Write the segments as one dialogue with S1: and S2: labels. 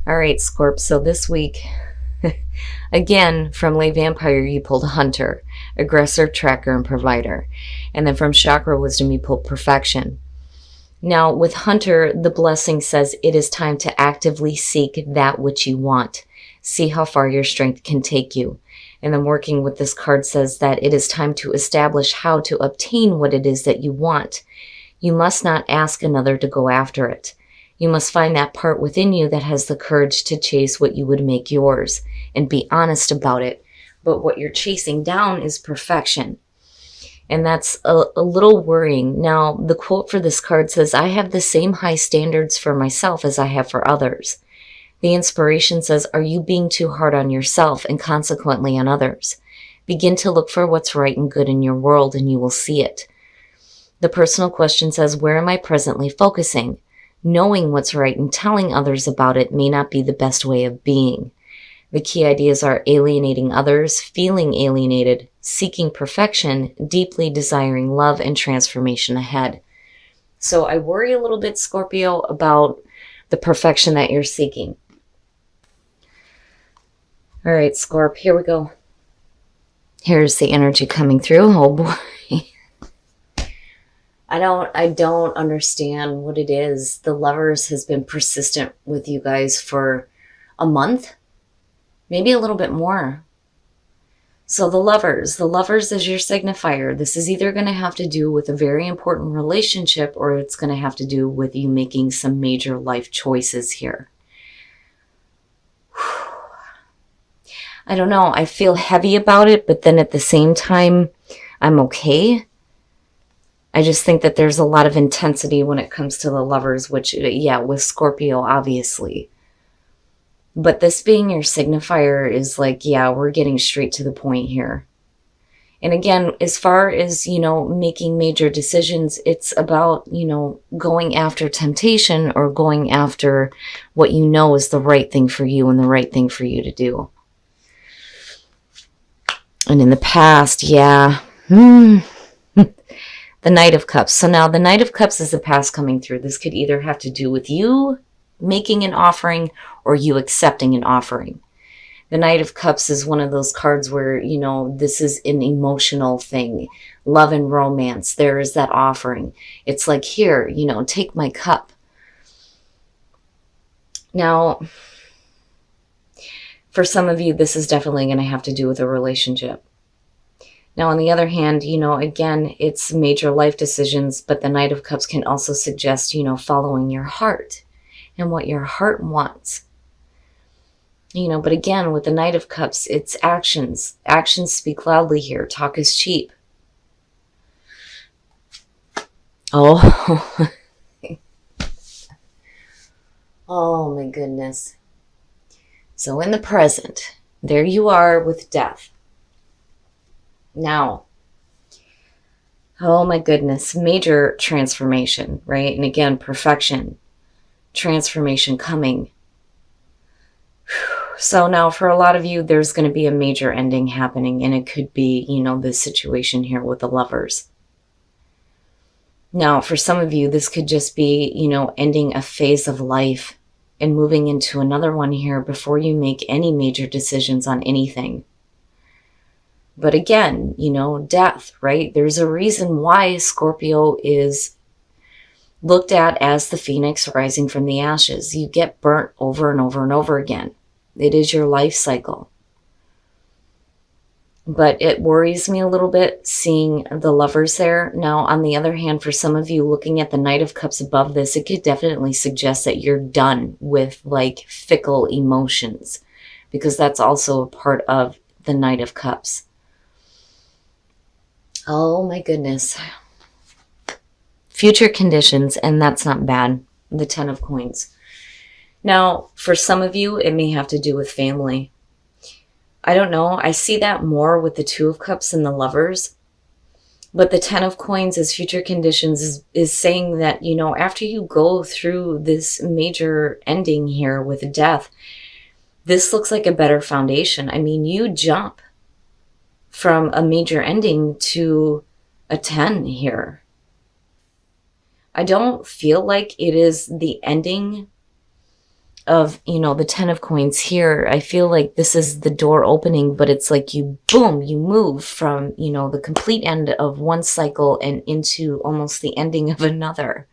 S1: All right, Scorp. So this week, again, from Lay Vampire, you pulled Hunter, Aggressor, Tracker, and Provider. And then from Chakra Wisdom, you pulled Perfection. Now, with Hunter, the blessing says it is time to actively seek that which you want. See how far your strength can take you. And then working with this card says that it is time to establish how to obtain what it is that you want. You must not ask another to go after it. You must find that part within you that has the courage to chase what you would make yours and be honest about it. But what you're chasing down is perfection. And that's a little worrying. Now, the quote for this card says, I have the same high standards for myself as I have for others. The inspiration says, are you being too hard on yourself and consequently on others? Begin to look for what's right and good in your world and you will see it. The personal question says, where am I presently focusing? Knowing what's right and telling others about it may not be the best way of being. The key ideas are alienating others, feeling alienated, seeking perfection, deeply desiring love and transformation ahead. So I worry a little bit, Scorpio, about the perfection that you're seeking. All right, Scorp, here we go. Here's the energy coming through. Oh boy. I don't understand what it is. The Lovers has been persistent with you guys for a month, maybe a little bit more. So the Lovers is your signifier. This is either going to have to do with a very important relationship or it's going to have to do with you making some major life choices here. I don't know. I feel heavy about it, but then at the same time, I'm okay. I just think that there's a lot of intensity when it comes to the Lovers, which, yeah, with Scorpio, obviously. But this being your signifier is like, yeah, we're getting straight to the point here. And again, as far as, making major decisions, it's about, going after temptation or going after what you know is the right thing for you and the right thing for you to do. And in the past, yeah, the Knight of Cups. So now the Knight of Cups is the past coming through. This could either have to do with you making an offering or you accepting an offering. The Knight of Cups is one of those cards where, this is an emotional thing. Love and romance. There is that offering. It's like, here, take my cup. Now, for some of you, this is definitely going to have to do with a relationship. Now, on the other hand, again, it's major life decisions, but the Knight of Cups can also suggest, following your heart and what your heart wants. But again, with the Knight of Cups, it's actions. Actions speak loudly here. Talk is cheap. Oh. Oh, my goodness. So in the present, there you are with death. Now, oh my goodness, major transformation, right? And again, perfection, transformation coming. So now for a lot of you, there's going to be a major ending happening, and it could be, this situation here with the Lovers. Now, for some of you, this could just be, ending a phase of life and moving into another one here before you make any major decisions on anything. But again, death, right? There's a reason why Scorpio is looked at as the phoenix rising from the ashes. You get burnt over and over and over again. It is your life cycle. But it worries me a little bit seeing the Lovers there. Now, on the other hand, for some of you looking at the Knight of Cups above this, it could definitely suggest that you're done with fickle emotions, because that's also a part of the Knight of Cups. Oh my goodness. Future conditions, and that's not bad. The Ten of Coins. Now, for some of you, it may have to do with family. I don't know. I see that more with the Two of Cups and the Lovers. But the Ten of Coins as future conditions is saying that, after you go through this major ending here with death, this looks like a better foundation. I mean, you jump from a major ending to a 10 here. I don't feel like it is the ending of, the Ten of Coins here, I feel like this is the door opening, but it's like you, boom, you move from, the complete end of one cycle and into almost the ending of another.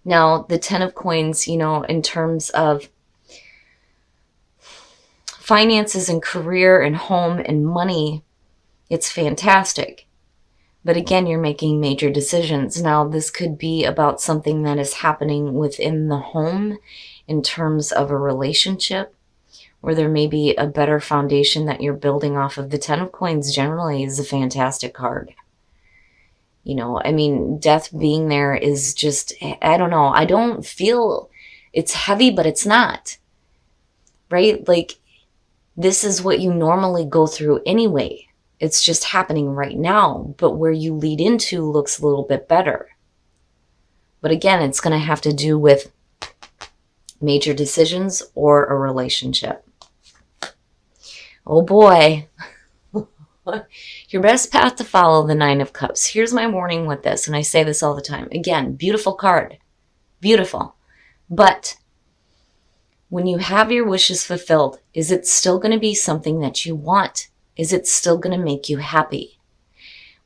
S1: Now, the Ten of Coins, in terms of finances and career and home and money, it's fantastic. But again, you're making major decisions. Now, this could be about something that is happening within the home in terms of a relationship, or there may be a better foundation that you're building off of. The Ten of Coins generally is a fantastic card. Death being there is just, I don't know. I don't feel it's heavy, but it's not. Right? Like, this is what you normally go through anyway. It's just happening right now, but where you lead into looks a little bit better. But again, it's going to have to do with major decisions or a relationship. Oh boy. Your best path to follow, the Nine of Cups. Here's my warning with this, and I say this all the time. Again, beautiful card. Beautiful. But when you have your wishes fulfilled, is it still going to be something that you want? Is it still going to make you happy?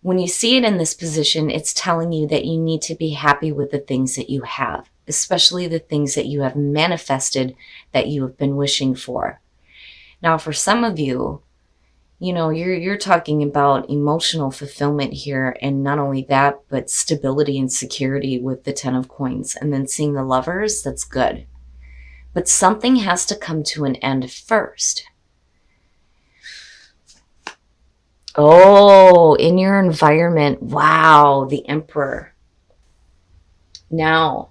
S1: When you see it in this position, it's telling you that you need to be happy with the things that you have, especially the things that you have manifested that you have been wishing for. Now, for some of you, you're talking about emotional fulfillment here, and not only that, but stability and security with the Ten of Coins. And then seeing the Lovers, that's good. But something has to come to an end first. Oh, in your environment. Wow, the Emperor. Now,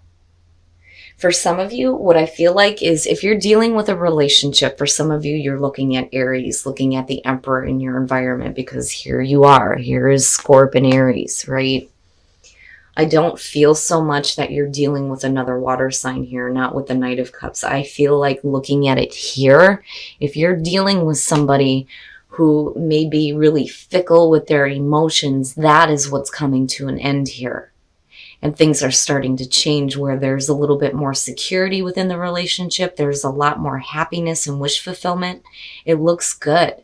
S1: for some of you, what I feel like is if you're dealing with a relationship, for some of you, you're looking at Aries, looking at the Emperor in your environment, because here you are. Here is Scorpio and Aries, right? I don't feel so much that you're dealing with another water sign here, not with the Knight of Cups. I feel like looking at it here, if you're dealing with somebody who may be really fickle with their emotions, that is what's coming to an end here. And things are starting to change where there's a little bit more security within the relationship. There's a lot more happiness and wish fulfillment. It looks good.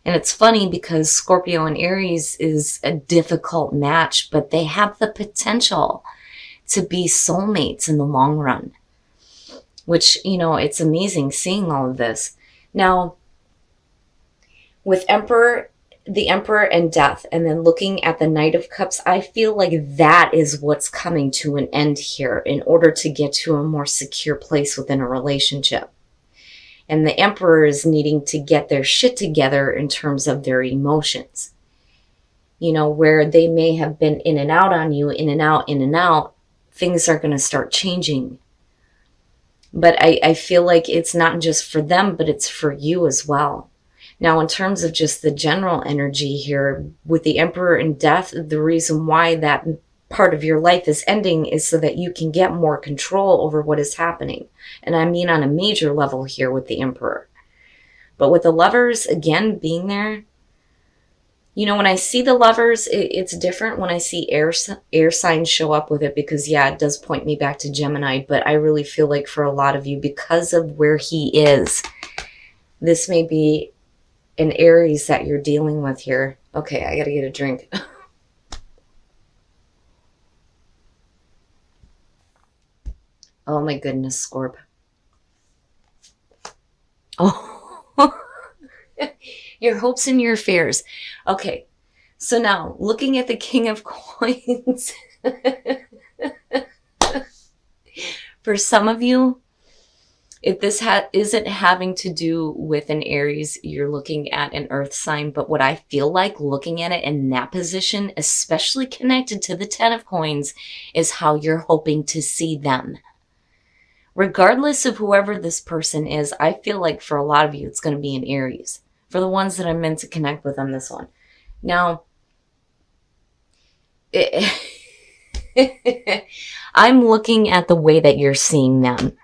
S1: And it's funny because Scorpio and Aries is a difficult match, but they have the potential to be soulmates in the long run. Which, it's amazing seeing all of this. Now, with the Emperor and Death, and then looking at the Knight of Cups, I feel like that is what's coming to an end here in order to get to a more secure place within a relationship. And the Emperor is needing to get their shit together in terms of their emotions. Where they may have been in and out on you, in and out, things are going to start changing. But I feel like it's not just for them, but it's for you as well. Now, in terms of just the general energy here, with the Emperor and Death, the reason why that part of your life is ending is so that you can get more control over what is happening. And I mean on a major level here with the Emperor. But with the Lovers, again, being there, when I see the Lovers, it's different when I see air signs show up with it, because, yeah, it does point me back to Gemini. But I really feel like for a lot of you, because of where he is, this may be an Aries that you're dealing with here. Okay, I gotta get a drink. Oh my goodness, Scorp. Oh, your hopes and your fears. Okay, so now looking at the King of Coins. For some of you, if this isn't having to do with an Aries, you're looking at an earth sign. But what I feel like looking at it in that position, especially connected to the Ten of Coins, is how you're hoping to see them. Regardless of whoever this person is, I feel like for a lot of you, it's going to be an Aries. For the ones that I'm meant to connect with on this one. Now, I'm looking at the way that you're seeing them.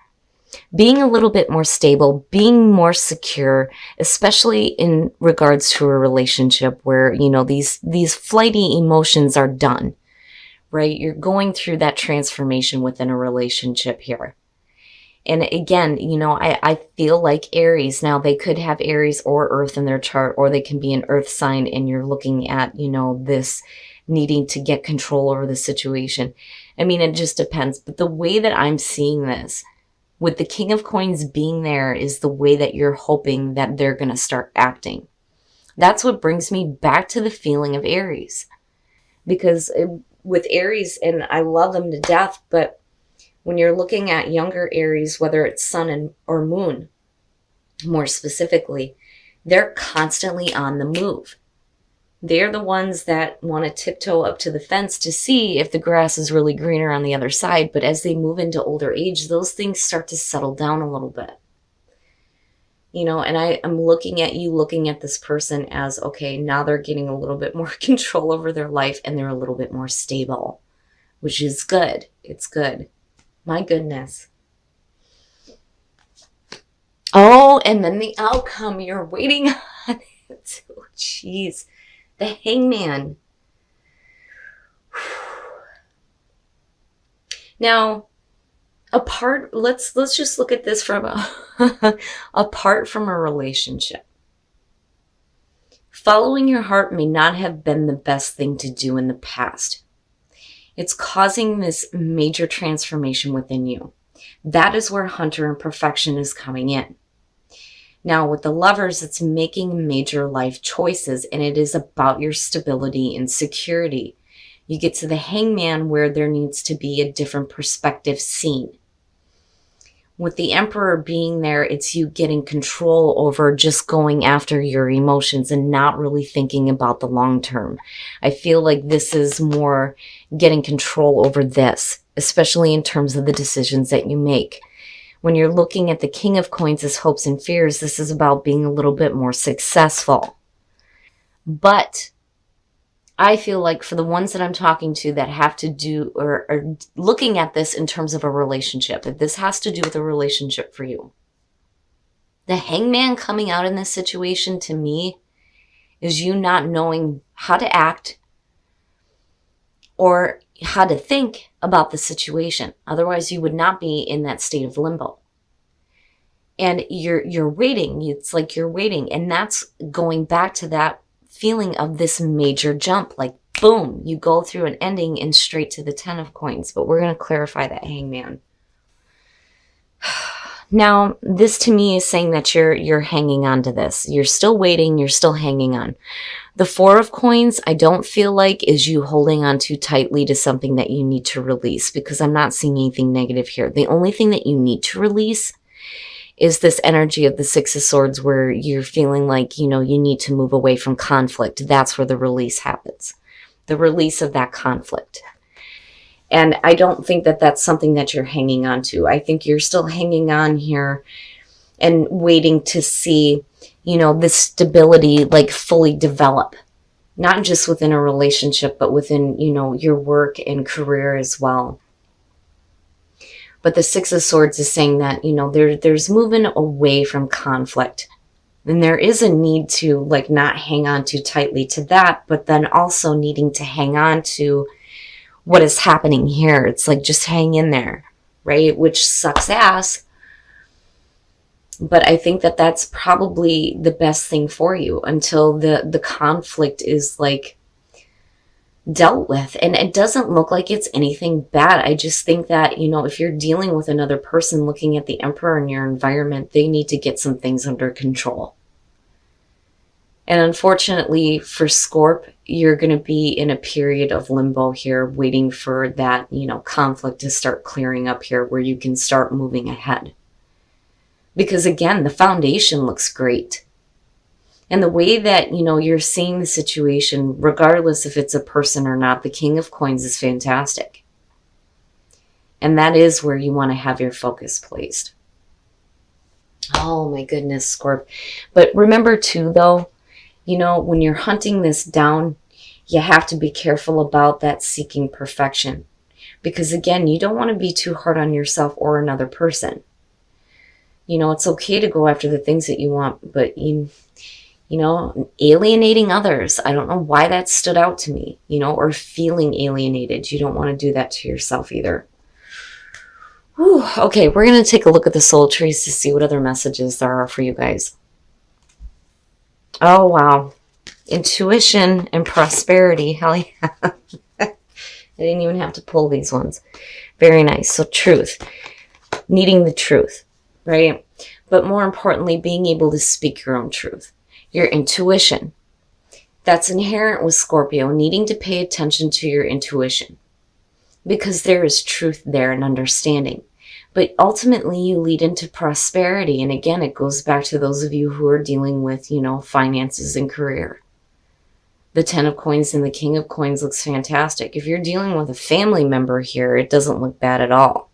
S1: Being a little bit more stable, being more secure, especially in regards to a relationship where, these flighty emotions are done, right? You're going through that transformation within a relationship here. And again, I feel like Aries. Now, they could have Aries or Earth in their chart, or they can be an Earth sign, and you're looking at, this needing to get control over the situation. I mean, it just depends. But the way that I'm seeing this, with the King of Coins being there, is the way that you're hoping that they're going to start acting. That's what brings me back to the feeling of Aries. Because with Aries, and I love them to death, but when you're looking at younger Aries, whether it's sun or moon, more specifically, they're constantly on the move. They're the ones that want to tiptoe up to the fence to see if the grass is really greener on the other side. But as they move into older age, those things start to settle down a little bit. And I'm looking at you, looking at this person as, okay, now they're getting a little bit more control over their life, and they're a little bit more stable, which is good. It's good. My goodness. Oh, and then the outcome you're waiting on. Oh, jeez. The Hangman. Now, let's just look at this from apart from a relationship. Following your heart may not have been the best thing to do in the past. It's causing this major transformation within you. That is where Hunter and Perfection is coming in. Now, with the Lovers, it's making major life choices, and it is about your stability and security. You get to the Hangman, where there needs to be a different perspective seen. With the Emperor being there, it's you getting control over just going after your emotions and not really thinking about the long term. I feel like this is more getting control over this, especially in terms of the decisions that you make. When you're looking at the King of Coins as hopes and fears, this is about being a little bit more successful. But I feel like for the ones that I'm talking to that have to do or are looking at this in terms of a relationship, if this has to do with a relationship for you, the Hangman coming out in this situation to me is you not knowing how to act or how to think about the situation. Otherwise, you would not be in that state of limbo. And you're waiting. It's like you're waiting. And that's going back to that feeling of this major jump, like boom, you go through an ending and straight to the 10 of Coins. But we're going to clarify that Hangman. Now, this to me is saying that you're hanging on to this. You're still waiting. You're still hanging on. The 4 of Coins, I don't feel like is you holding on too tightly to something that you need to release, because I'm not seeing anything negative here. The only thing that you need to release is this energy of the 6 of Swords, where you're feeling like, you need to move away from conflict. That's where the release happens. The release of that conflict. And I don't think that that's something that you're hanging on to. I think you're still hanging on here and waiting to see, this stability like fully develop. Not just within a relationship, but within, your work and career as well. But the 6 of Swords is saying that, there's moving away from conflict. And there is a need to like not hang on too tightly to that, but then also needing to hang on to what is happening here. It's like just hang in there, right? Which sucks ass. But I think that that's probably the best thing for you until the conflict is like dealt with. And it doesn't look like it's anything bad. I just think that, if you're dealing with another person, looking at the Emperor in your environment, they need to get some things under control. And unfortunately for Scorp, you're going to be in a period of limbo here, waiting for that, conflict to start clearing up here, where you can start moving ahead. Because again, the foundation looks great. And the way that, you're seeing the situation, regardless if it's a person or not, the King of Coins is fantastic. And that is where you want to have your focus placed. Oh my goodness, Scorp. But remember too, though, when you're hunting this down, you have to be careful about that seeking perfection. Because again, you don't want to be too hard on yourself or another person. It's okay to go after the things that you want, but alienating others. I don't know why that stood out to me, or feeling alienated. You don't want to do that to yourself either. Whew, okay, we're going to take a look at the soul trees to see what other messages there are for you guys. Oh, wow. Intuition and prosperity. Hell yeah. I didn't even have to pull these ones. Very nice. So truth. Needing the truth, right? But more importantly, being able to speak your own truth. Your intuition. That's inherent with Scorpio, needing to pay attention to your intuition. Because there is truth there and understanding. But ultimately, you lead into prosperity. And again, it goes back to those of you who are dealing with, finances and career. The 10 of coins and the king of coins looks fantastic. If you're dealing with a family member here, it doesn't look bad at all.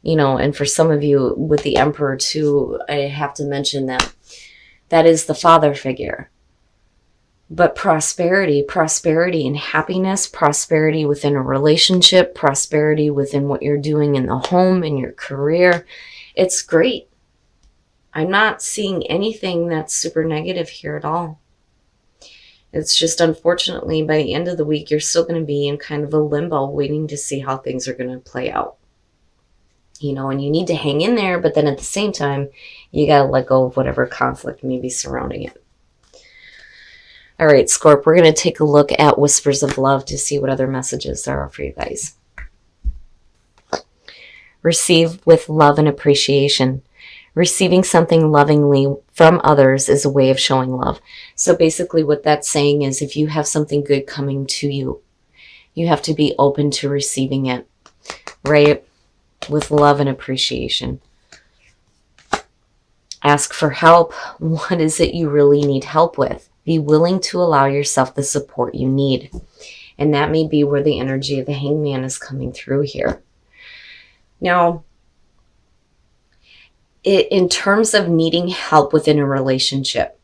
S1: And for some of you with the emperor too, I have to mention that is the father figure. But prosperity and happiness, prosperity within a relationship, prosperity within what you're doing in the home, in your career, it's great. I'm not seeing anything that's super negative here at all. It's just, unfortunately, by the end of the week, you're still going to be in kind of a limbo waiting to see how things are going to play out. And you need to hang in there, but then at the same time, you got to let go of whatever conflict may be surrounding it. All right, Scorp, we're going to take a look at Whispers of Love to see what other messages there are for you guys. Receive with love and appreciation. Receiving something lovingly from others is a way of showing love. So basically what that's saying is if you have something good coming to you, you have to be open to receiving it, right? With love and appreciation. Ask for help. What is it you really need help with? Be willing to allow yourself the support you need. And that may be where the energy of the hangman is coming through here. Now, in terms of needing help within a relationship,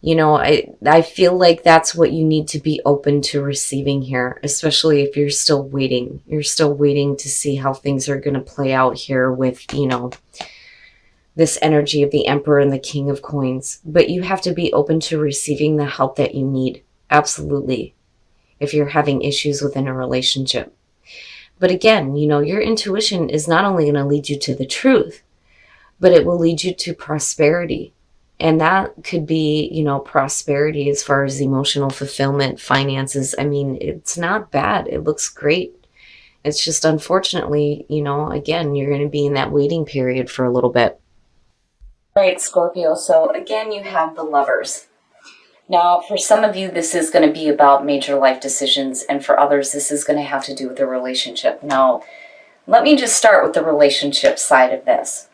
S1: I feel like that's what you need to be open to receiving here, especially if you're still waiting. You're still waiting to see how things are going to play out here with, this energy of the Emperor and the King of Coins. But you have to be open to receiving the help that you need. Absolutely. If you're having issues within a relationship. But again, your intuition is not only going to lead you to the truth, but it will lead you to prosperity. And that could be, prosperity as far as emotional fulfillment, finances. I mean, it's not bad. It looks great. It's just, unfortunately, again, you're going to be in that waiting period for a little bit. All right, Scorpio. So again, you have the Lovers. Now, for some of you, this is going to be about major life decisions. And for others, this is going to have to do with a relationship. Now, let me just start with the relationship side of this.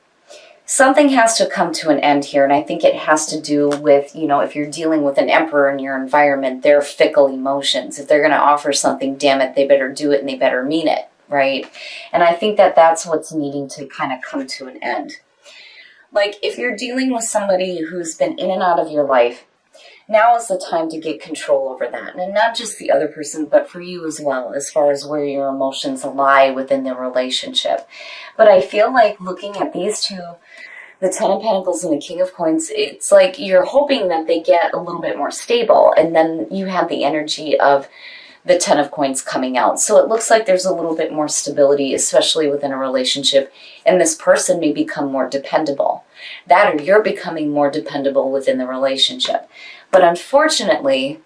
S1: Something has to come to an end here, and I think it has to do with, if you're dealing with an emperor in your environment, their fickle emotions. If they're going to offer something, damn it, they better do it and they better mean it, right? And I think that that's what's needing to kind of come to an end. Like, if you're dealing with somebody who's been in and out of your life, now is the time to get control over that. And not just the other person, but for you as well, as far as where your emotions lie within the relationship. But I feel like looking at these two, the 10 of Pentacles and the King of Coins, it's like you're hoping that they get a little bit more stable. And then you have the energy of the 10 of Coins coming out. So it looks like there's a little bit more stability, especially within a relationship. And this person may become more dependable. That or you're becoming more dependable within the relationship. But unfortunately,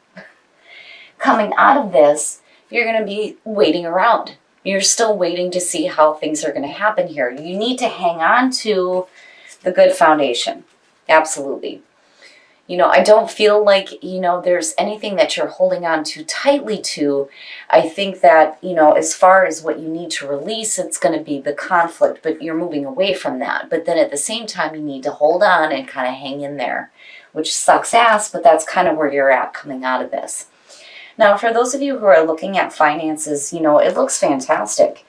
S1: coming out of this, you're going to be waiting around. You're still waiting to see how things are going to happen here. You need to hang on to the good foundation. Absolutely. I don't feel like, there's anything that you're holding on too tightly to. I think that, as far as what you need to release, it's going to be the conflict, but you're moving away from that. But then at the same time, you need to hold on and kind of hang in there, which sucks ass, but that's kind of where you're at coming out of this. Now, for those of you who are looking at finances, it looks fantastic.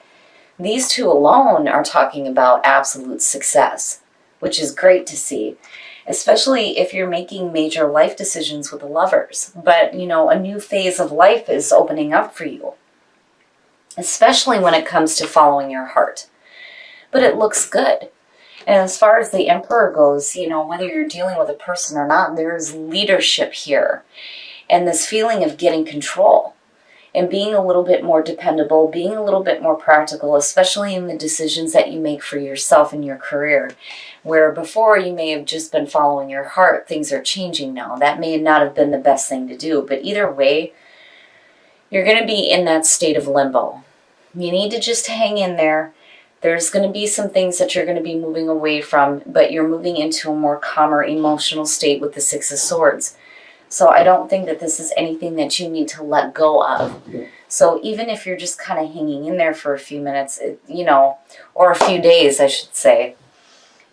S1: These two alone are talking about absolute success, which is great to see, especially if you're making major life decisions with the Lovers. But, a new phase of life is opening up for you, especially when it comes to following your heart. But it looks good. And as far as the Emperor goes, whether you're dealing with a person or not, there's leadership here. And this feeling of getting control. and being a little bit more dependable, being a little bit more practical, especially in the decisions that you make for yourself and your career. Where before you may have just been following your heart, things are changing now. That may not have been the best thing to do, but either way, you're going to be in that state of limbo. You need to just hang in there. There's going to be some things that you're going to be moving away from, but you're moving into a more calmer emotional state with the Six of Swords. So I don't think that this is anything that you need to let go of. So even if you're just kind of hanging in there for a few minutes, or a few days, I should say,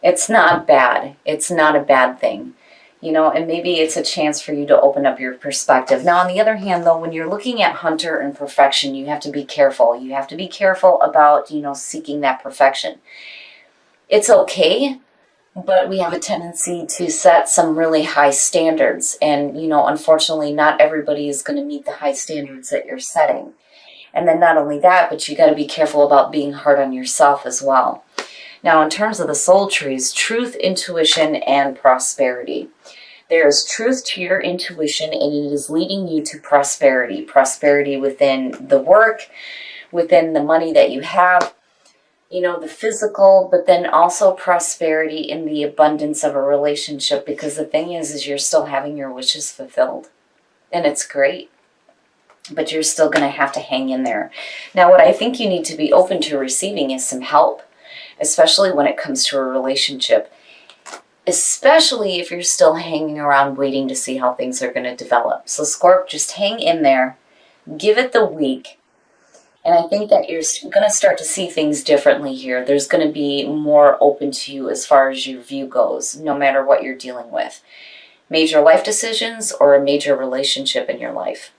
S1: it's not bad. It's not a bad thing. And maybe it's a chance for you to open up your perspective. Now, on the other hand, though, when you're looking at Hunter and perfection, you have to be careful. You have to be careful about, seeking that perfection. It's okay, but we have a tendency to set some really high standards. And, unfortunately, not everybody is going to meet the high standards that you're setting. And then not only that, but you got to be careful about being hard on yourself as well. Now, in terms of the soul trees, truth, intuition, and prosperity. There is truth to your intuition, and it is leading you to prosperity. Prosperity within the work, within the money that you have, the physical, but then also prosperity in the abundance of a relationship. Because the thing is you're still having your wishes fulfilled. And it's great. But you're still going to have to hang in there. Now, what I think you need to be open to receiving is some help. Especially when it comes to a relationship. Especially if you're still hanging around waiting to see how things are going to develop. So Scorp, just hang in there. Give it the week. And I think that you're going to start to see things differently here. There's going to be more open to you as far as your view goes, no matter what you're dealing with. Major life decisions or a major relationship in your life.